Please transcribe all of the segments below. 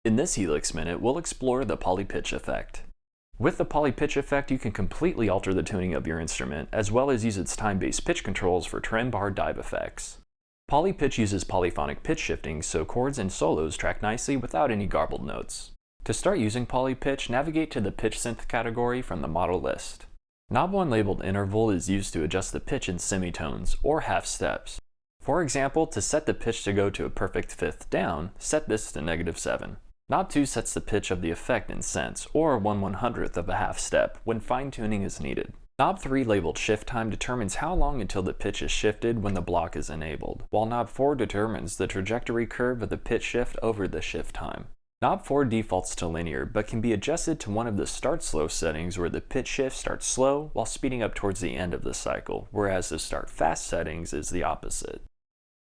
In this Helix Minute, we'll explore the polypitch effect. With the polypitch effect, you can completely alter the tuning of your instrument, as well as use its time-based pitch controls for trem bar dive effects. Polypitch uses polyphonic pitch shifting, so chords and solos track nicely without any garbled notes. To start using polypitch, navigate to the pitch synth category from the model list. Knob 1 labeled interval is used to adjust the pitch in semitones, or half steps. For example, to set the pitch to go to a perfect fifth down, set this to -7. Knob 2 sets the pitch of the effect in cents, or 1/100th of a half step, when fine-tuning is needed. Knob 3 labeled shift time determines how long until the pitch is shifted when the block is enabled, while Knob 4 determines the trajectory curve of the pitch shift over the shift time. Knob 4 defaults to linear, but can be adjusted to one of the start slow settings where the pitch shift starts slow while speeding up towards the end of the cycle, whereas the start fast settings is the opposite.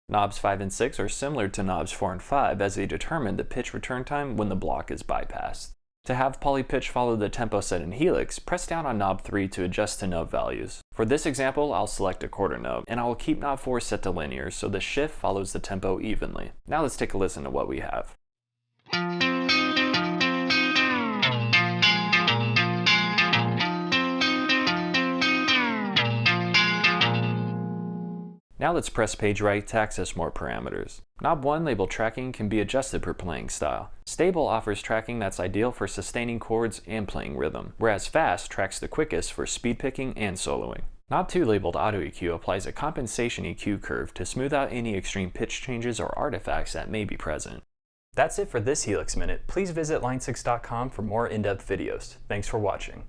Knobs 5 and 6 are similar to knobs 4 and 5 as they determine the pitch return time when the block is bypassed. To have polypitch follow the tempo set in Helix, press down on knob 3 to adjust to note values. For this example, I'll select a quarter note, and I will keep knob 4 set to linear so the shift follows the tempo evenly. Now let's take a listen to what we have. Now let's press page right to access more parameters. Knob 1 labeled tracking can be adjusted per playing style. Stable offers tracking that's ideal for sustaining chords and playing rhythm, whereas fast tracks the quickest for speed picking and soloing. Knob 2 labeled auto EQ applies a compensation EQ curve to smooth out any extreme pitch changes or artifacts that may be present. That's it for this Helix Minute. Please visit line6.com for more in-depth videos. Thanks for watching.